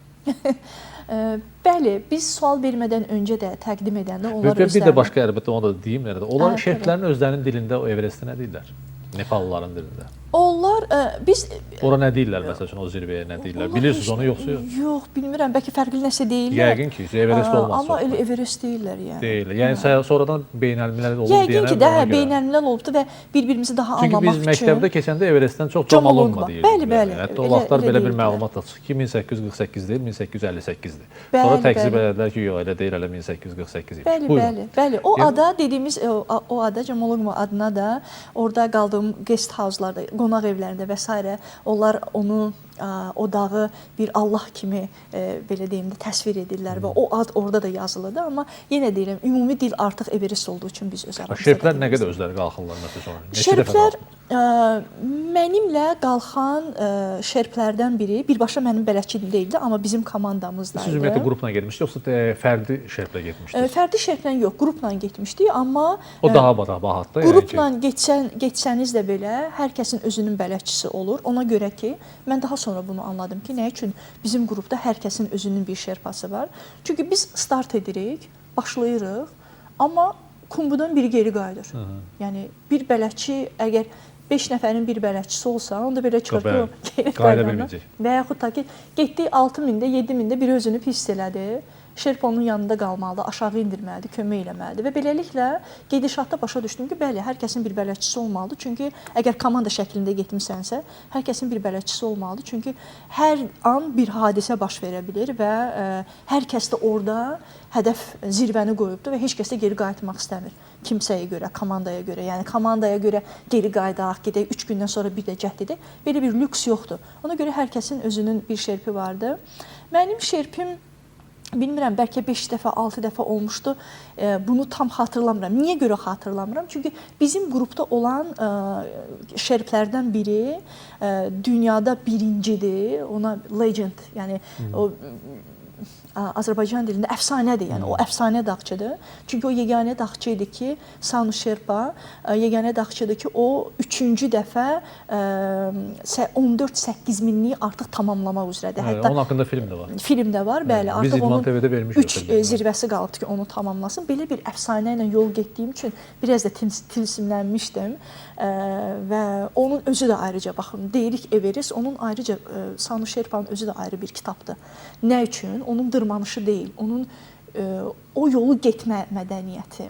Bəli, biz sual vermədən öncə də təqdim edəndə onlar özlərini... Bir də başqa, əlbəttə onu da deyim. Onlar şeriflərin özlərinin dilində o Everestə nə deyirlər? Nepallıların dilində. Onlar biz ora nə deyirlər məsəl üçün o zirvəyə nə deyirlər? Bilirsiniz onu yoxsa yox? Yox, bilmirəm. Bəlkə fərqli nəsə deyirlər. Yəqin ki, Everest olmaz. Amma elə Everest deyirlər yəni. Deyirlər. Yəni sonradan beynəlmiləl olub deyənlər. Yəqin ki də beynəlmiləl olubdu və bir-birimizi daha anlamaq üçün. Çünki biz məktəbdə keçəndə Everestdən çox Comalonma deyirdik. Bəli. Hətta o vaxtlar belə bir məlumat da çıxdı ki, 1848 deyil, 1858-dir. Sonra təkzib elədilər ki, yox, elə deyil, elə 1848 idi. Bəli. O ada dediyimiz o ada Comalonma adına da orada qaldığım guest house-larda, qonaq evlərində və s. onlar onu o dağı bir Allah kimi belə deyim də təsvir edirlər və o ad orada da yazılıdır, amma yenə deyirəm, ümumi dil artıq Everest olduğu üçün biz öz aramızda. Şeriflər nə qədər özləri qalxırlar məsəl üçün? Şeriflər mənimlə qalxan şeriflərdən biri birbaşa mənim bələdçim deyildi, amma bizim komandamızdaydı. Siz ümumiyyətlə qrupla getmişdiniz, yoxsa fərdi şeriflə getmişdiniz? Fərdi şeriflə yox, qrupla getmişdik, amma o daha bahatdır. Qrupla geçsəniz də belə hər kəsin özünün bələdçisi olur. Ona görə ki, mən daha sonra bunu anladım ki, nə üçün bizim qrupda hər kəsin özünün bir şerpası var. Çünki biz start edirik, başlayırıq, amma kumbudan biri geri qayıdır. Yəni bir bələdçi əgər 5 nəfərin bir bələdçisi olsa, onda belə çıxır ki, geri qayıdır. Və yaxud da ki, getdi 6000-də, 7000-də biri özünü pis elədi. Şerpa onun yanında qalmalıdır, aşağı indirməlidir, kömək eləməlidir və beləliklə gedişatda başa düşdüm ki, bəli, hər kəsin bir bələdçisi olmalıdır. Çünki əgər komanda şəklində getmisənsə, hər kəsin bir bələdçisi olmalıdır. Çünki hər an bir hadisə baş verə bilər və hər kəs də orada hədəf zirvəni qoyubdur və heç kəs də geri qayıtmaq istəmir. Kimsəyə görə, komandaya görə. Yəni komandaya görə geri qayıdaq, gedək 3 gündən sonra bir də cəhd edək. Belə bir lüks yoxdur. Ona görə hər kəsin özünün bir şerpi vardı. Mənim şerpim bilmirəm, bəlkə 5 dəfə, 6 dəfə olmuşdu. Bunu tam xatırlamıram. Niyə görə xatırlamıram? Çünki bizim qrupda olan şerplərdən biri dünyada birincidir. Ona legend, yəni o Azərbaycan dilində əfsanədir, yəni o əfsanə dağçıdır. Çünki o yeganə dağçı idi ki, Sanu Şerpa yeganə dağçıdır ki, o 3-cü dəfə 14-8 minliyi artıq tamamlamaq üzrədir. Hətta onun haqqında film də var. Film də var, bəli. Biz İdman TV-də vermişik. 3 zirvəsi qalıbdı ki, onu tamamlasın. Belə bir əfsanə ilə yol getdiyim üçün biraz da tilsimlənmişdim və onun özü də ayrıca, baxın, deyirik Everest, onun ayrıca Sanu Şerpanın özü də ayrı bir kitabdır. Nə üçün? Onun dırmanışı deyil, onun o yolu getmə mədəniyyəti,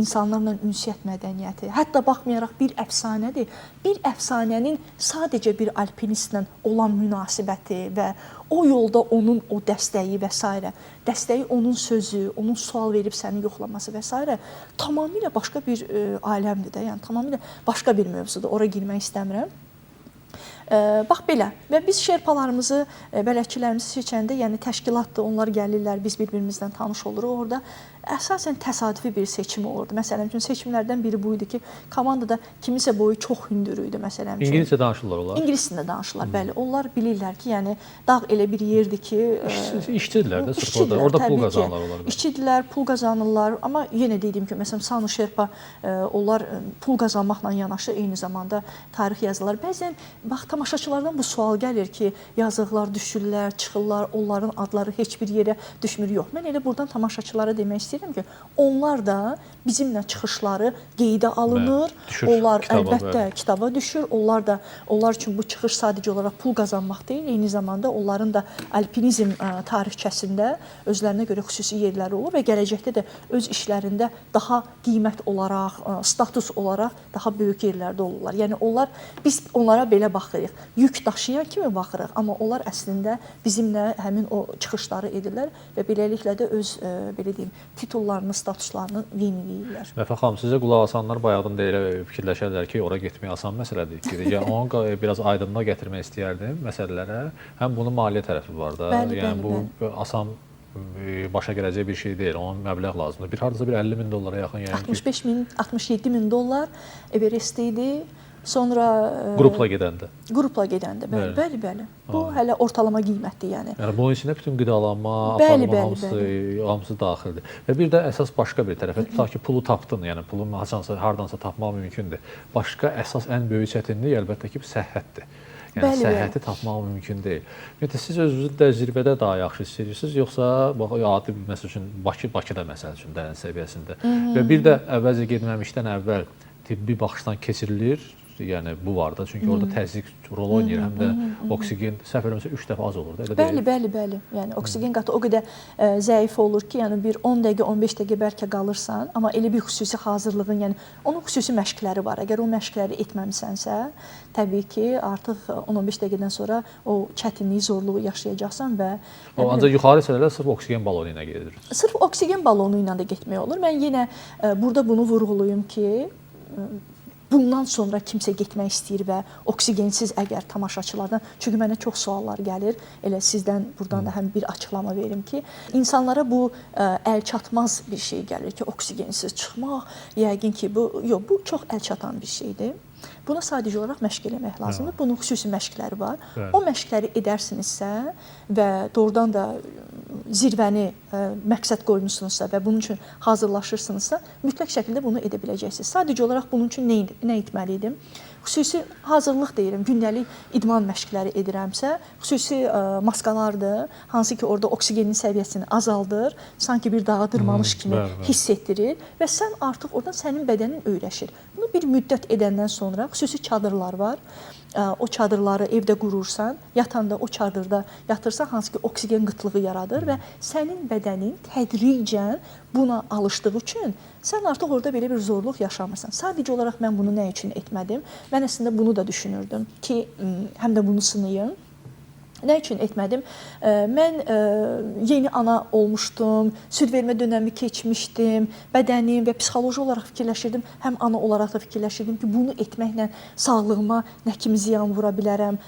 insanlarla ünsiyyət mədəniyyəti, hətta baxmayaraq bir əfsanədir. Bir əfsanənin sadəcə bir alpinistlə olan münasibəti və o yolda onun o dəstəyi və s. dəstəyi onun sözü, onun sual verib səni yoxlaması və s. tamamilə başqa bir aləmdir də, yəni tamamilə başqa bir mövzudur. Ora girmək istəmirəm. Bax belə və biz şerpalarımızı, bələdçilərimizi seçəndə, yəni təşkilatdır, onlar gəlirlər, biz bir-birimizdən tanış oluruq. Orada əsasən təsadüfi bir seçim olurdu. Məsələn üçün seçimlərdən biri bu idi ki, komandada kimisə boyu çox hündür idi məsələn üçün. İngiliscə danışırlar onlar. İngilis dilində danışırlar, bəli. Onlar bilirlər ki, yəni dağ elə bir yerdir ki, işçidirlər də sırf orada. Orada pul qazanırlar onlar. İşçidirlər, pul qazanırlar, amma yenə dediyim ki, məsələn Sanu Şerpa onlar pul qazanmaqla yanaşı eyni zamanda tarix yazırlar. Bəzən bax tamaşaçılardan bu sual gəlir ki, yazıqlar düşürlər, çıxırlar, onların adları heç bir yerə düşmür. Yox, mən elə buradan tamaşaçılara demək istəyirəm istəyirəm ki, onlar da bizimlə çıxışları qeydə alınır. Düşür, Onlar kitaba, əlbəttə kitaba düşür. Onlar üçün bu çıxış sadəcə olaraq pul qazanmaq deyil, eyni zamanda onların da alpinizm tarixçəsində özlərinə görə xüsusi yerləri olur və gələcəkdə də öz işlərində daha qiymət olaraq, status olaraq daha böyük yerlərdə olurlar. Yəni biz onlara belə baxırıq. Yük daşıyan kimi baxırıq, amma onlar əslində bizimlə həmin o çıxışları edirlər və beləliklə də öz belə deyim, titullarını, statuslarını yeniləyirlər. Vəfa xanım, sizə qulaq asanlar bayaqdan da elə fikirləşərlər ki, ora getmək asan məsələdir ki, yəni onu biraz aydınlığa gətirmək istəyərdim məsələlərə. Həm bunun maliyyə tərəfi var da, yəni bu asan başa gələcək bir şey deyil, onun məbləğ lazımdır. Hardasa bir 50 min dollara yaxın yəni 65 min, 67 min dollar Everest idi. Sonra qrupla gedəndə. Qrupla gedəndə, bəli. Bu hələ ortalama qiymətdir, yəni. Yəni bunun içində bütün qidalanma, aparma hamısı daxildir. Və bir də əsas başqa bir tərəfə tutaq ki, pulu tapdın, yəni pulu hardansa tapmaq mümkündür. Başqa əsas ən böyük çətinlik əlbəttə ki, səhhətdir. Yəni səhhəti tapmaq mümkün deyil. Ümumiyyətlə siz özünüzü də zirvədə daha yaxşı hiss edirsiniz, yoxsa adi məsəl üçün Bakıda məsəl üçün dəniz səviyyəsində. Və bir də əvvəlcə getməmişdən əvvəl tibbi baxışdan keçirilir. Yəni bu var da, çünki orada təzyiq rol oynayır, həm də oksigen səhv eləmirəmsə 3 dəfə az olur da, elə deyil. Bəli. Yəni oksigen qatı o qədər zəif olur ki, yəni bir 10 dəqiqə, 15 dəqiqə bəlkə qalırsan, amma elə bir xüsusi hazırlığın, yəni onun xüsusi məşqləri var. Əgər o məşqləri etməmisənsə, təbii ki, artıq 10-15 dəqiqədən sonra o çətinliyi, zorluğu yaşayacaqsan və ancaq yuxarı hissələrə sırf oksigen balonu ilə gedir. Sırf oksigen balonu ilə də getmək olur. Mən yenə burada bunu vurğulayım ki, bundan sonra kimsə getmək istəyir və oksigensiz əgər tamaşaçılardan, çünki mənə çox suallar gəlir, elə sizdən buradan da həm bir açıqlama verim ki, insanlara bu əlçatmaz bir şey gəlir ki, oksigensiz çıxmaq, yəqin ki, bu çox əlçatan bir şeydir. Buna sadəcə olaraq məşq eləmək lazımdır. Bunun xüsusi məşqləri var. O məşqləri edərsinizsə və doğrudan da zirvəni məqsəd qoymusunuzsa və bunun üçün hazırlaşırsınızsa, mütləq şəkildə bunu edə biləcəksiniz. Sadəcə olaraq bunun üçün nə etməli idim? Xüsusi hazırlıq deyirəm, gündəlik idman məşqləri edirəmsə, xüsusi maskalardır, hansı ki orada oksigenin səviyyəsini azaldır, sanki bir dağa dırmamış kimi hiss etdirir və sən artıq oradan sənin bədənin öyrəşir. Bunu bir müddət edəndən sonra xüsusi çadırlar var. O çadırları evdə qurursan, yatanda o çadırda yatırsan, hansı ki oksigen qıtlığı yaradır və sənin bədənin tədricən buna alışdığı üçün sən artıq orada belə bir zorluq yaşamırsan. Sadəcə olaraq mən bunu nə üçün etmədim? Mən əslində bunu da düşünürdüm ki, həm də bunu sınayım. Nə üçün etmədim? Mən yeni ana olmuşdum, süd vermə dönəmi keçmişdim, bədənim və psixoloji olaraq fikirləşirdim, həm ana olaraq da fikirləşirdim ki, bunu etməklə sağlığıma nə kimi ziyan vura bilərəm?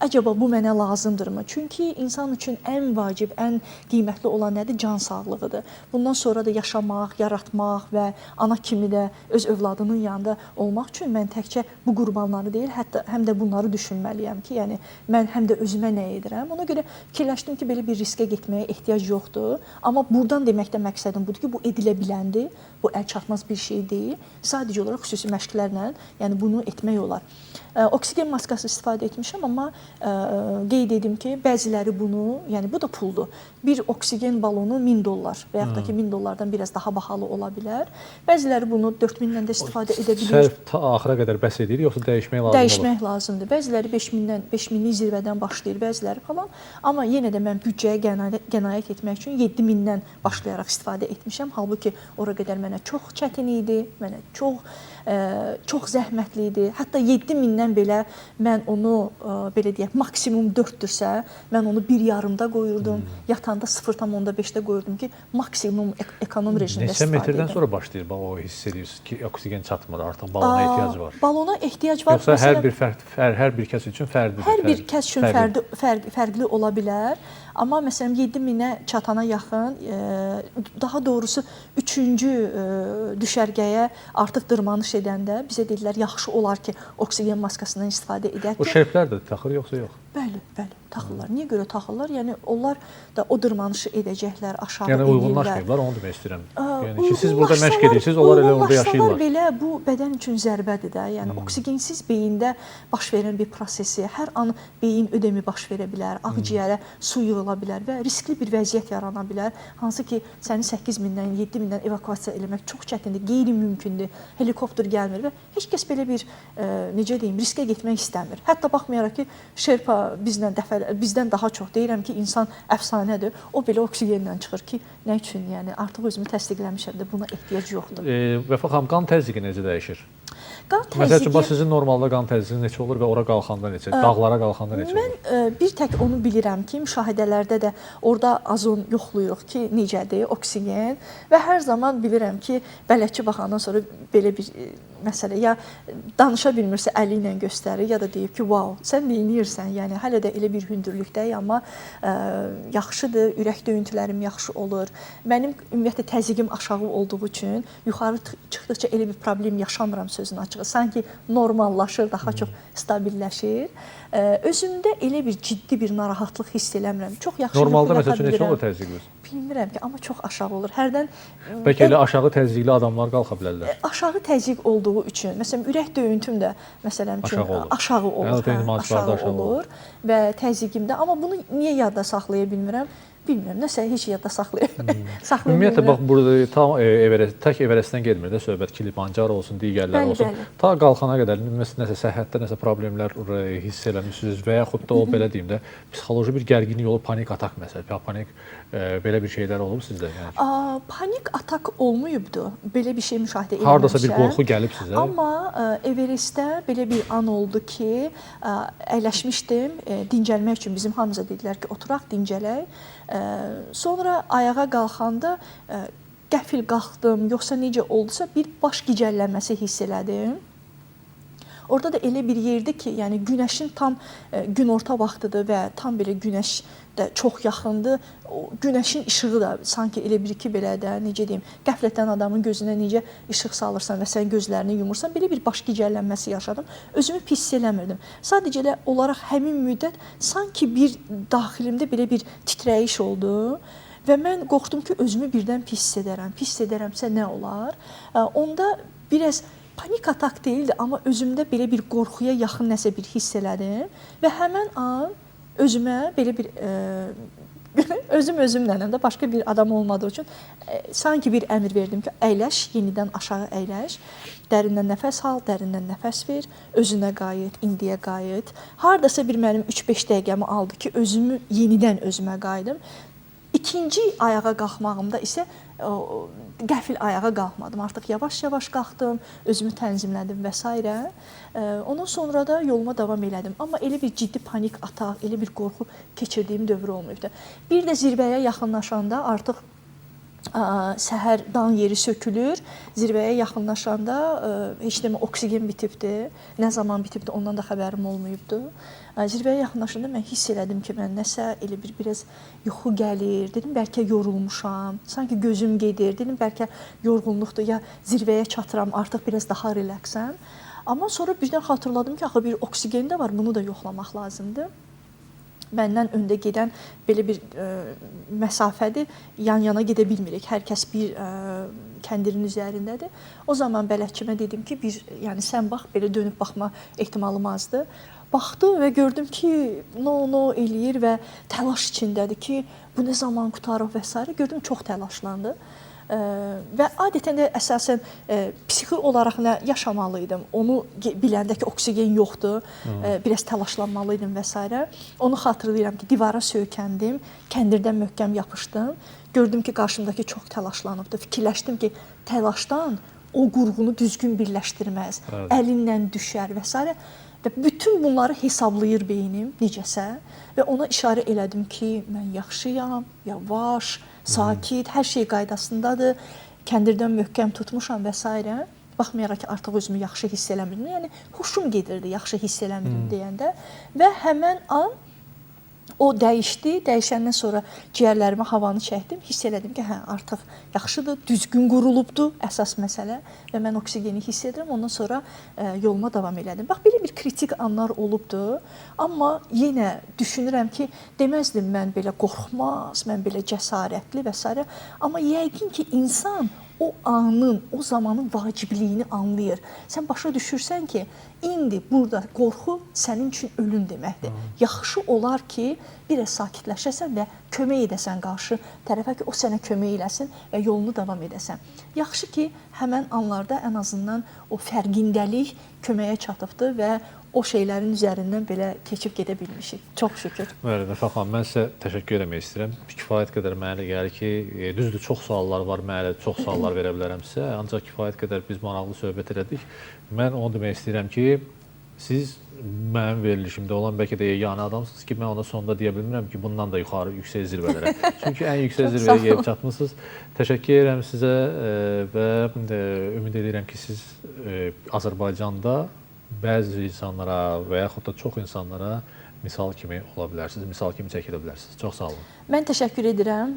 Əcəba bu mənə lazımdırmı? Çünki insan üçün ən vacib, ən qiymətli olan nədir? Can sağlığıdır. Bundan sonra da yaşamaq, yaratmaq və ana kimi də öz övladının yanında olmaq üçün mən təkcə bu qurbanları deyil, hətta həm də bunları düşünməliyəm ki, yəni mən həm də özümə nə edirəm? Ona görə fikirləşdim ki, belə bir riskə getməyə ehtiyac yoxdur. Amma buradan deməkdə məqsədim budur ki, bu edilə biləndir. Bu əlçatmaz bir şey deyil. Sadəcə olaraq xüsusi məşqlərlə, yəni bunu etmək olar. Oksigen maskası istifadə etmişəm, amma qeyd edim ki, bəziləri bunu, yəni bu da puldur. Bir oksigen balonu 1000 dollar və yaxud da ki 1000 dollardan biraz daha bahalı ola bilər. Bəziləri bunu 4000-dən də istifadə edə bilir. Sərf ta axıra qədər bəs edir, yoxsa dəyişmək lazımdır? Dəyişmək lazımdır. Bəziləri 5000-lik zirvədən başlayır, bəziləri falan. Amma yenə də mən büdcəyə qənaət etmək üçün 7000-dən başlayaraq istifadə etmişəm. Halbuki ora qədər mənə çox çətin idi, mənə çox zəhmətli idi. Hətta 7000-dən belə mən onu belə deyək, maksimum 4-dürsə, mən onu 1,5-da qoyurdum. Yatanda 0,5-də qoyurdum ki, maksimum ekonom rejimdə istifadə edim. Neçə metrdən sonra başlayır o hiss edirsiniz ki, oksigen çatmır, artıq balona ehtiyac var? Balona ehtiyac var. Yoxsa hər bir kəs üçün fərqlidir? Hər bir kəs üçün fərqli ola bilər. Amma məsələn 7000-ə çatana yaxın, daha doğrusu 3-cü düşərgəyə artıq dırmanış edəndə bizə dedilər, yaxşı olar ki, oksigen maskasından istifadə edək. O şerplər də taxır, yoxsa yox? Bəli, bəli, taxırlar. Niyə görə taxırlar? Yəni onlar da o dırmanışı edəcəklər, aşağı Yəni edirlər. uyğunlaşmayıblar, onu demək istəyirəm. Yəni ki, siz burada məşq edirsiniz, onlar elə orada yaşayırlar. Belə bu bədən üçün zərbədir də. Yəni oksigensiz beyində baş verən bir prosesi, hər an beyin ödemi baş verə bilər, ağciyərə su yığıla bilər və riskli bir vəziyyət yarana bilər. Hansı ki, səni 8000-dən, 7000-dən evakuasiya eləmək çox çətindir, qeyri-mümkündür. Helikopter gəlmir və heç kəs belə bir necə deyim, riskə getmək istəmir. Hətta baxmayaraq ki, Şerpa bizdən daha çox deyirəm ki, insan əfsanədir. O belə oksigenlə çıxır ki, nə üçün? Yəni artıq özümü təsdiqləmişəm də buna ehtiyac yoxdur. Vəfa xanım, qan təzyiqi necə dəyişir? Qan təzyiqi... Məsəl üçün, sizin normalda qan təzyiqi neçə olur və ora qalxanda neçə, dağlara qalxanda neçə olur? Mən bir tək onu bilirəm ki, müşahidələrdə də orada azon yoxluyuruq ki, necədir, oksigen və hər zaman bilirəm ki, bələdçi baxandan sonra belə bir məsələ ya danışa bilmirsə əli ilə göstərir ya da deyib ki, wow, sən neynirsən? Yəni hələ də elə bir hündürlükdəyəm, amma yaxşıdır, ürək döyüntülərim yaxşı olur. Mənim ümumiyyətlə təzyiqim aşağı olduğu üçün yuxarı çıxdıqca elə bir problem yaşamıram sözün açığı. Sanki normallaşır, daha çox stabilləşir. Özümdə elə bir ciddi bir narahatlıq hiss eləmirəm. Çox yaxşı. Normalda məsəl üçün neçə olur təzyiqiniz? Bilmirəm ki, amma çox aşağı olur. Hərdən bəlkə elə aşağı təzyiqli adamlar qalxa bilərlər. Aşağı təzyiq olduğu üçün, məsələn, ürək döyüntüm də məsələn üçün aşağı olur. Aşağı olur və təzyiqim də, amma bunu niyə yadda saxlaya bilmirəm? Bilmirəm, nəsə heç yadda saxlaya bilmirəm. Ümumiyyətlə, bax, burada tam tək Everestdən gelmir də söhbət, Kilimanjaro olsun, digərlər olsun. Ta qalxana qədər nəsə səhhətdə nəsə problemlər hiss eləmişsiniz və yaxud da o, belə deyim də, psixoloji bir gərginlik olub, panik atak məsələn, panik belə bir şeylər olub sizdə? Panik atak olmayıbdı, belə bir şey müşahidə eləməmişəm. Hardasa bir qorxu gəlib sizə? Amma Everestdə belə bir an oldu ki, əyləşmişdim, dincəlmək üçün bizim hamımıza dedilər ki, oturaq, dincələk. Sonra ayağa qalxanda qəfil qalxdım, yoxsa necə oldusa bir baş gicəllənməsi hiss elədim. Orada da elə bir yerdir ki, yəni günəşin tam günorta vaxtıdır və tam belə günəş də çox yaxındır. O günəşin işığı da sanki elə bir ki, belə də necə deyim, qəflətən adamın gözünə necə işıq salırsan və sən gözlərini yumursan, belə bir baş gicəllənməsi yaşadım. Özümü pis hiss sadəcə elə olaraq həmin müddət sanki bir daxilimdə belə bir titrəyiş oldu. Və mən qorxdum ki, özümü birdən pis hiss edərəm. Pis hiss edərəmsə nə olar? Onda biraz panik atak deyildi, amma özümdə belə bir qorxuya yaxın nəsə bir hiss elədim və həmən an özümə belə bir özümlə də başqa bir adam olmadığı üçün sanki bir əmr verdim ki, əyləş, yenidən aşağı əyləş, dərindən nəfəs al, dərindən nəfəs ver, özünə qayıt, indiyə qayıt. Hardasa bir mənim 3-5 dəqiqəmi aldı ki, özümü yenidən özümə qayıdım. İkinci ayağa qalxmağımda isə qəfil ayağa qalxmadım. Artıq yavaş-yavaş qalxdım, özümü tənzimlədim və s. Ondan sonra da yoluma davam elədim. Amma elə bir ciddi panik atak, elə bir qorxu keçirdiyim dövr olmayıbdı. Bir də zirvəyə yaxınlaşanda artıq səhər dan yeri sökülür. Zirvəyə yaxınlaşanda heç demə oksigen bitibdi. Nə zaman bitibdi ondan da xəbərim olmayıbdı. Zirvəyə yaxınlaşanda mən hiss elədim ki, mən nəsə elə bir biraz yuxu gəlir. Dedim bəlkə yorulmuşam. Sanki gözüm gedir. Dedim bəlkə yorğunluqdur ya zirvəyə çatıram, artıq biraz daha relaksam. Amma sonra birdən xatırladım ki, axı bir oksigen də var, bunu da yoxlamaq lazımdır. Məndən öndə gedən belə bir məsafədir, yan-yana gedə bilmirik. Hər kəs bir kəndirin üzərindədir. O zaman bələdçimə dedim ki, yəni sən bax, belə dönüb baxma ehtimalım azdır. Baxdı və gördüm ki, no eləyir və təlaş içindədir ki, bu nə zaman qutarıq və s. Gördüm, çox təlaşlandı. Və adətən də əsasən psixi olaraq nə yaşamalıydım, onu biləndə ki, oksigen yoxdur, biraz təlaşlanmalıydım və s. Onu xatırlayıram ki, divara söykəndim, kəndirdən möhkəm yapışdım. Gördüm ki, qarşımdakı çox təlaşlanıbdı. Fikirləşdim ki, təlaşdan o qurğunu düzgün birləşdirməz, əlindən düşər və s. Və bütün bunları hesablayır beynim necəsə və ona işarə elədim ki, mən yaxşıyam, yavaş, sakit, hər şey qaydasındadır, kəndirdən möhkəm tutmuşam və s. Baxmayaraq ki, artıq özümü yaxşı hiss eləmirdim. Yəni, huşum gedirdi, yaxşı hiss eləmirdim deyəndə və həmən an O dəyişdi. Dəyişəndən sonra ciyərlərimə havanı çəkdim. Hiss elədim ki, hə, artıq yaxşıdır, düzgün qurulubdu əsas məsələ və mən oksigeni hiss edirəm. Ondan sonra yoluma davam elədim. Bax, belə bir kritik anlar olubdu. Amma yenə düşünürəm ki, deməzdim mən belə qorxmaz, mən belə cəsarətli və s. Amma yəqin ki, insan o anın, o zamanın vacibliyini anlayır. Sən başa düşürsən ki, indi burada qorxu sənin üçün ölüm deməkdir. Yaxşı olar ki, biraz sakitləşəsən və kömək edəsən qarşı tərəfə ki, o sənə kömək eləsin və yolunu davam edəsən. Yaxşı ki, həmən anlarda ən azından o fərqindəlik köməyə çatıbdır və o şeylərin üzərindən belə keçib gedə bilmişik. Çox şükür. Bəli, Nəfə xanım, mən sizə təşəkkür etmək istəyirəm. Kifayət qədər mənə elə gəlir ki, düzdür, çox suallar var, mənə çox suallar verə bilərəm sizə, ancaq kifayət qədər biz maraqlı söhbət elədik. Mən onu demək istəyirəm ki, siz mənim verilişimdə olan bəlkə də yeganə adamsınız ki, mən ona sonunda deyə bilmirəm ki, bundan da yuxarı yüksək zirvələrə. Çünki ən yüksək zirvəyə gəlib çatmısınız. Təşəkkür edirəm sizə və ümid edirəm ki, siz Azərbaycanda bəzi insanlara və yaxud da çox insanlara misal kimi ola bilərsiniz, misal kimi çəkilə bilərsiniz. Çox sağ olun. Mən təşəkkür edirəm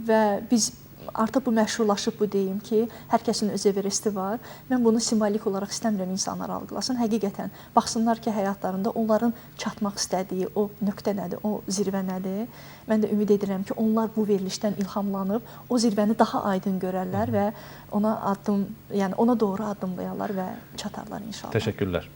və biz artıq bu məşhurlaşıb bu deyim ki, hər kəsin öz Everesti var. Mən bunu simvolik olaraq istəmirəm insanlar algılasın. Həqiqətən baxsınlar ki, həyatlarında onların çatmaq istədiyi o nöqtə nədir, o zirvə nədir. Mən də ümid edirəm ki, onlar bu verilişdən ilhamlanıb o zirvəni daha aydın görərlər və ona doğru addımlayarlar və çatarlar inşallah. Təşəkkürlər.